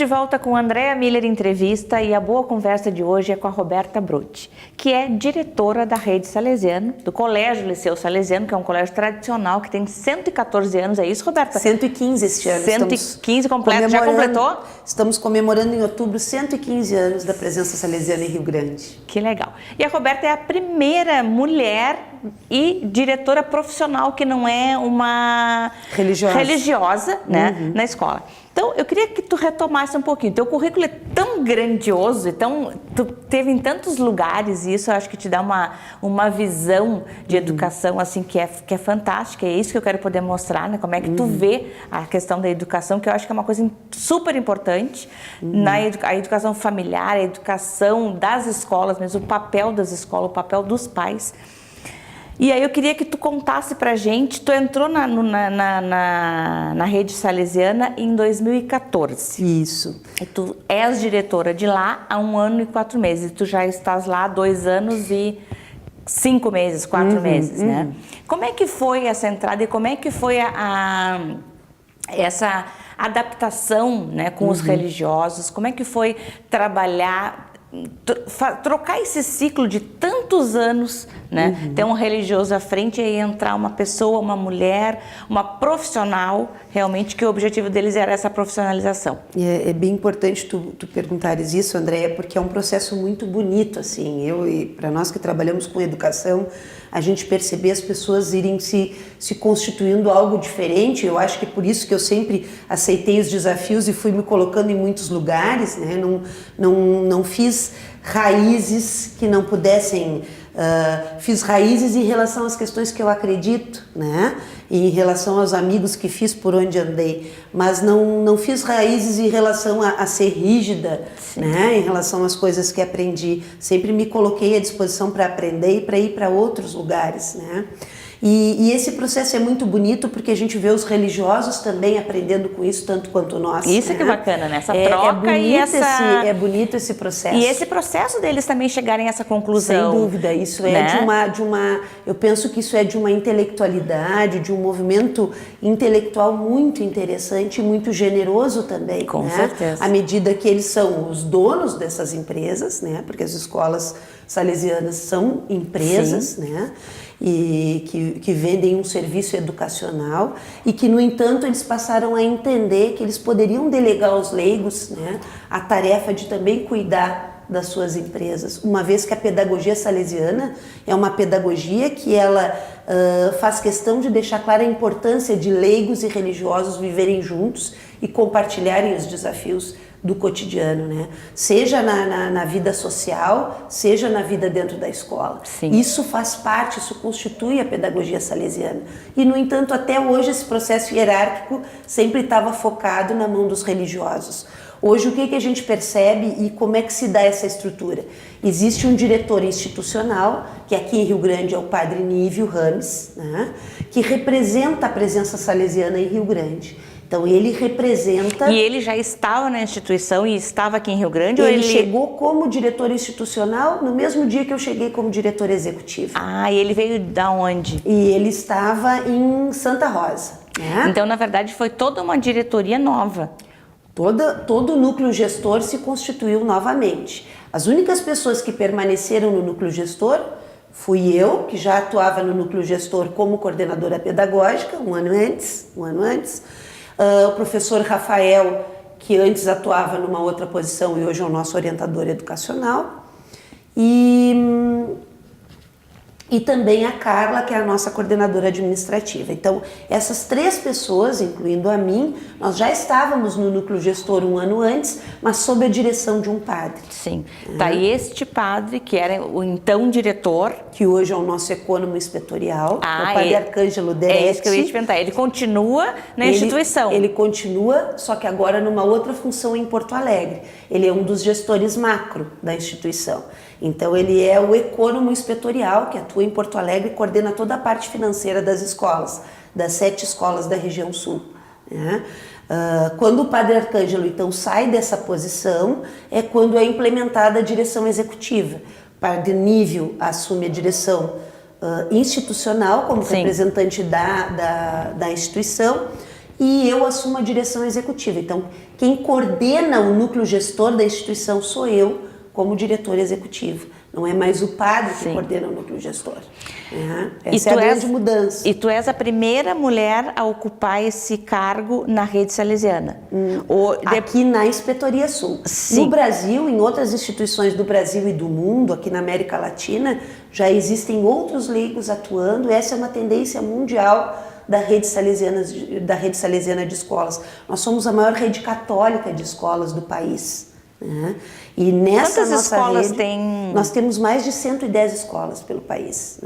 de volta com Andréa Miller Entrevista e a boa conversa de hoje é com a Roberta Brutti, que é diretora da Rede Salesiano, do Colégio Liceu Salesiano, que é um colégio tradicional que tem 114 anos, é isso, Roberta? 115 este ano. 115 completo, já completou? Estamos comemorando em outubro 115 anos da presença salesiana em Rio Grande. Que legal. E a Roberta é a primeira mulher e diretora profissional que não é uma religiosa, né, na escola. Então, eu queria que tu retomasse um pouquinho. Teu currículo é tão grandioso, tu teve em tantos lugares e isso eu acho que te dá uma visão de educação assim que é fantástica. É isso que eu quero poder mostrar, né? Como é que tu vê a questão da educação, que eu acho que é uma coisa super importante a educação familiar, a educação das escolas, mesmo o papel das escolas, o papel dos pais. E aí eu queria que tu contasse pra gente, tu entrou na Rede Salesiana em 2014. Isso. E tu és diretora de lá há 1 ano e 4 meses. E tu já estás lá há 2 anos e 5 meses, 4 meses, né? Como é que foi essa entrada e como é que foi essa adaptação, né, com os religiosos? Como é que foi trabalhar, trocar esse ciclo de tantos anos, né? Ter um religioso à frente e aí entrar uma pessoa, uma mulher, uma profissional, realmente que o objetivo deles era essa profissionalização. É bem importante tu perguntares isso, Andréa, porque é um processo muito bonito, assim. Para nós que trabalhamos com educação, a gente perceber as pessoas irem se constituindo algo diferente. Eu acho que é por isso que eu sempre aceitei os desafios e fui me colocando em muitos lugares, né? Não fiz raízes que não pudessem... fiz raízes em relação às questões que eu acredito, né? E em relação aos amigos que fiz por onde andei, mas não fiz raízes em relação a ser rígida, né? Em relação às coisas que aprendi. Sempre me coloquei à disposição para aprender e para ir para outros lugares, né? E esse processo é muito bonito porque a gente vê os religiosos também aprendendo com isso tanto quanto nós. Isso, né? Que bacana, né? Essa troca é bonito esse processo. E esse processo deles também chegarem a essa conclusão. Sem dúvida, isso é, né? Eu penso que isso é de uma intelectualidade, de um movimento intelectual muito interessante e muito generoso também. Com né? certeza. À medida que eles são os donos dessas empresas, né? Porque as escolas salesianas são empresas, né? E que vendem um serviço educacional e que, no entanto, eles passaram a entender que eles poderiam delegar aos leigos, né, a tarefa de também cuidar das suas empresas, uma vez que a pedagogia salesiana é uma pedagogia que ela faz questão de deixar clara a importância de leigos e religiosos viverem juntos e compartilharem os desafios do cotidiano, né? Seja na vida social, seja na vida dentro da escola. Sim. Isso faz parte, isso constitui a pedagogia salesiana. E, no entanto, até hoje esse processo hierárquico sempre estava focado na mão dos religiosos. Hoje, o que a gente percebe e como é que se dá essa estrutura? Existe um diretor institucional, que aqui em Rio Grande é o padre Nívio Rames, né? Que representa a presença salesiana em Rio Grande. Então, ele representa... E ele já estava na instituição e estava aqui em Rio Grande? Ele chegou como diretor institucional no mesmo dia que eu cheguei como diretor executivo. Ah, e ele veio da onde? E ele estava em Santa Rosa. Né? Então, na verdade, foi toda uma diretoria nova. Todo o núcleo gestor se constituiu novamente. As únicas pessoas que permaneceram no núcleo gestor fui eu, que já atuava no núcleo gestor como coordenadora pedagógica um ano antes. O professor Rafael, que antes atuava numa outra posição e hoje é o nosso orientador educacional, e também a Carla, que é a nossa coordenadora administrativa. Então, essas 3 pessoas, incluindo a mim, nós já estávamos no núcleo gestor 1 ano antes, mas sob a direção de um padre. Sim. Tá, e este padre, que era o então diretor... Que hoje é o nosso ecônomo inspetorial, o padre Arcângelo Deretti. É isso que eu ia te perguntar. Ele continua na instituição? Ele continua, só que agora numa outra função em Porto Alegre. Ele é um dos gestores macro da instituição. Então, ele é o ecônomo inspetorial, que atua em Porto Alegre e coordena toda a parte financeira das escolas, das 7 escolas da região sul. Né? Quando o padre Arcângelo, então, sai dessa posição, é quando é implementada a direção executiva. O padre Nívio assume a direção institucional, como representante da instituição, e eu assumo a direção executiva. Então, quem coordena o núcleo gestor da instituição sou eu, como diretor executivo. Não é mais o padre que coordena o núcleo gestor. Essa é a grande mudança. E tu és a primeira mulher a ocupar esse cargo na rede salesiana. Aqui na Inspetoria Sul. Sim. No Brasil, em outras instituições do Brasil e do mundo, aqui na América Latina, já existem outros leigos atuando. Essa é uma tendência mundial da rede salesiana de escolas. Nós somos a maior rede católica de escolas do país. E nessa Quantas nossa escolas rede, tem? nós temos mais de 110 escolas pelo país.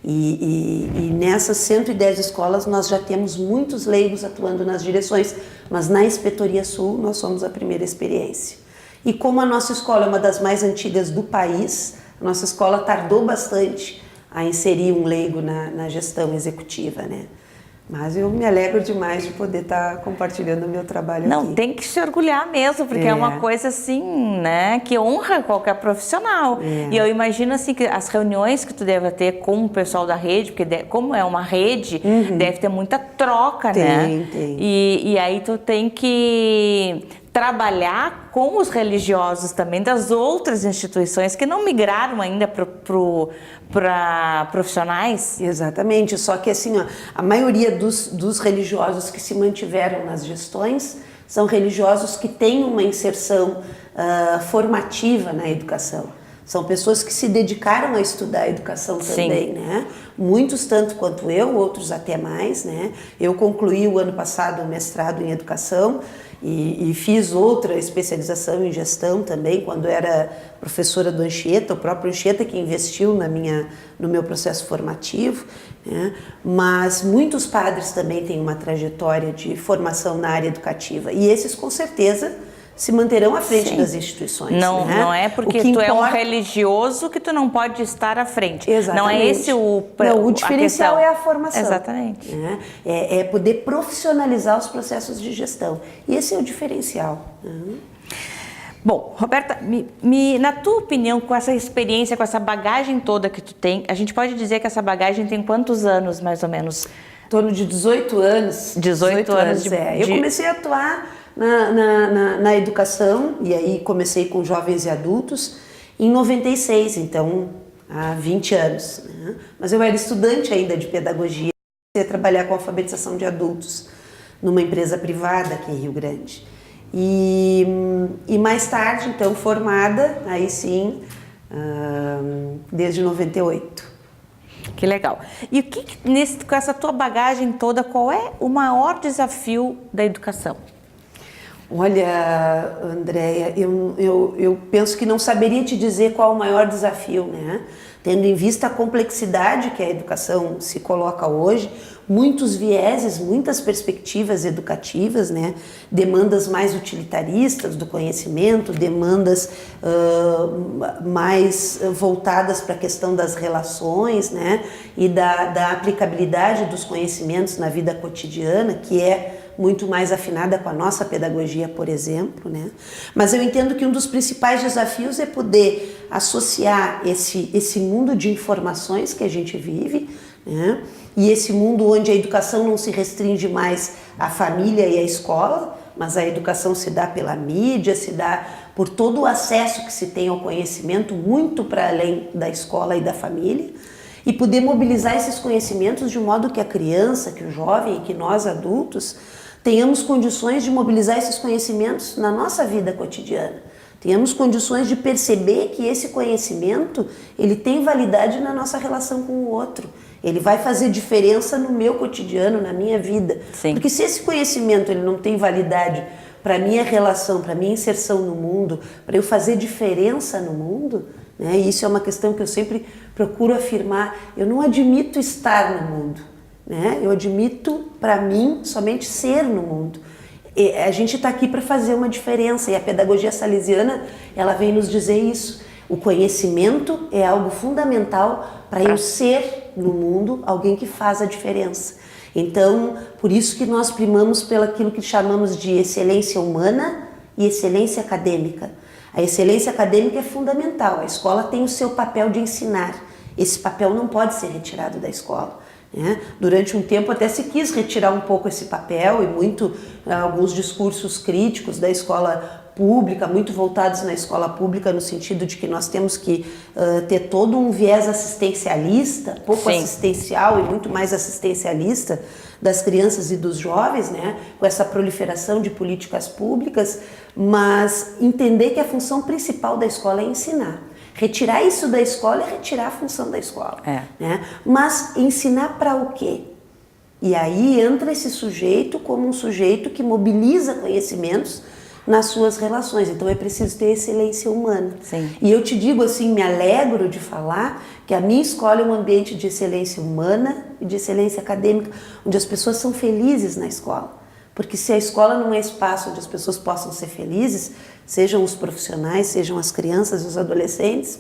E nessas 110 escolas nós já temos muitos leigos atuando nas direções, mas na Inspetoria Sul nós somos a primeira experiência. E como a nossa escola é uma das mais antigas do país, a nossa escola tardou bastante a inserir um leigo na gestão executiva, né? Mas eu me alegro demais de poder estar compartilhando o meu trabalho aqui. Não, tem que se orgulhar mesmo, porque é uma coisa assim, né, que honra qualquer profissional. E eu imagino assim que as reuniões que tu deve ter com o pessoal da rede, porque como é uma rede, deve ter muita troca, né? Tem. E aí tu tem que trabalhar com os religiosos também das outras instituições que não migraram ainda para profissionais. Exatamente, só que assim, a maioria dos religiosos que se mantiveram nas gestões são religiosos que têm uma inserção formativa na educação. São pessoas que se dedicaram a estudar a educação também, né? Muitos tanto quanto eu, outros até mais, né? Eu concluí o ano passado o mestrado em educação e fiz outra especialização em gestão também, quando era professora do Anchieta, o próprio Anchieta que investiu no meu processo formativo, né? Mas muitos padres também têm uma trajetória de formação na área educativa e esses com certeza se manterão à frente das instituições. Não, né? não é porque tu é um religioso que tu não pode estar à frente. Exatamente. Não é esse o diferencial é a formação. Exatamente. Né? É poder profissionalizar os processos de gestão. E esse é o diferencial. Bom, Roberta, na tua opinião, com essa experiência, com essa bagagem toda que tu tem, a gente pode dizer que essa bagagem tem quantos anos, mais ou menos? Em torno de 18 anos. 18 anos. Eu comecei a atuar na educação, e aí comecei com jovens e adultos, em 96, então há 20 anos. Né? Mas eu era estudante ainda de pedagogia, comecei a trabalhar com alfabetização de adultos numa empresa privada aqui em Rio Grande. E mais tarde, então, formada, aí sim, desde 98. Que legal. E com essa tua bagagem toda, qual é o maior desafio da educação? Olha, Andréia, eu penso que não saberia te dizer qual o maior desafio, né? Tendo em vista a complexidade que a educação se coloca hoje, muitos vieses, muitas perspectivas educativas, né? Demandas mais utilitaristas do conhecimento, demandas mais voltadas para a questão das relações, né? E da aplicabilidade dos conhecimentos na vida cotidiana, que é muito mais afinada com a nossa pedagogia, por exemplo, né? Mas eu entendo que um dos principais desafios é poder associar esse mundo de informações que a gente vive, né? E esse mundo onde a educação não se restringe mais à família e à escola, mas a educação se dá pela mídia, se dá por todo o acesso que se tem ao conhecimento, muito para além da escola e da família, e poder mobilizar esses conhecimentos de modo que a criança, que o jovem e que nós adultos tenhamos condições de mobilizar esses conhecimentos na nossa vida cotidiana. Tenhamos condições de perceber que esse conhecimento, ele tem validade na nossa relação com o outro. Ele vai fazer diferença no meu cotidiano, na minha vida. Sim. Porque se esse conhecimento ele não tem validade para a minha relação, para a minha inserção no mundo, para eu fazer diferença no mundo, né? E isso é uma questão que eu sempre procuro afirmar, eu não admito estar no mundo. Né? Eu admito, para mim, somente ser no mundo. E a gente está aqui para fazer uma diferença e a pedagogia salesiana, ela vem nos dizer isso. O conhecimento é algo fundamental para eu ser no mundo alguém que faz a diferença. Então, por isso que nós primamos pelo aquilo que chamamos de excelência humana e excelência acadêmica. A excelência acadêmica é fundamental, a escola tem o seu papel de ensinar. Esse papel não pode ser retirado da escola. Né? Durante um tempo até se quis retirar um pouco esse papel e alguns discursos críticos da escola pública, muito voltados na escola pública no sentido de que nós temos que ter todo um viés assistencialista, pouco assistencial e muito mais assistencialista das crianças e dos jovens, né? Com essa proliferação de políticas públicas, mas entender que a função principal da escola é ensinar. Retirar isso da escola é retirar a função da escola. Né? Mas ensinar para o quê? E aí entra esse sujeito como um sujeito que mobiliza conhecimentos nas suas relações. Então é preciso ter excelência humana. Sim. E eu te digo assim, me alegro de falar que a minha escola é um ambiente de excelência humana e de excelência acadêmica, onde as pessoas são felizes na escola. Porque se a escola não é espaço onde as pessoas possam ser felizes, sejam os profissionais, sejam as crianças e os adolescentes,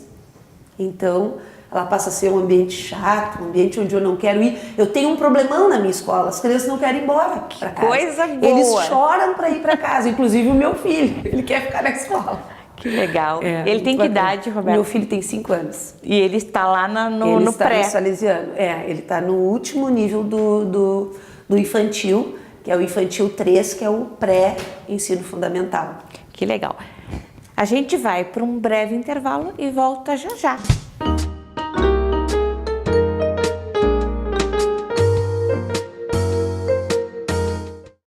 então ela passa a ser um ambiente chato, um ambiente onde eu não quero ir. Eu tenho um problemão na minha escola, as crianças não querem ir embora para casa. Coisa boa! Eles choram para ir para casa, inclusive o meu filho, ele quer ficar na escola. Que legal. Ele tem que idade, Roberto? Meu filho tem 5 anos. E ele está lá no ele está pré? No salesiano. Ele está no último nível do infantil, que é o infantil 3, que é o pré-ensino fundamental. Que legal. A gente vai para um breve intervalo e volta já já.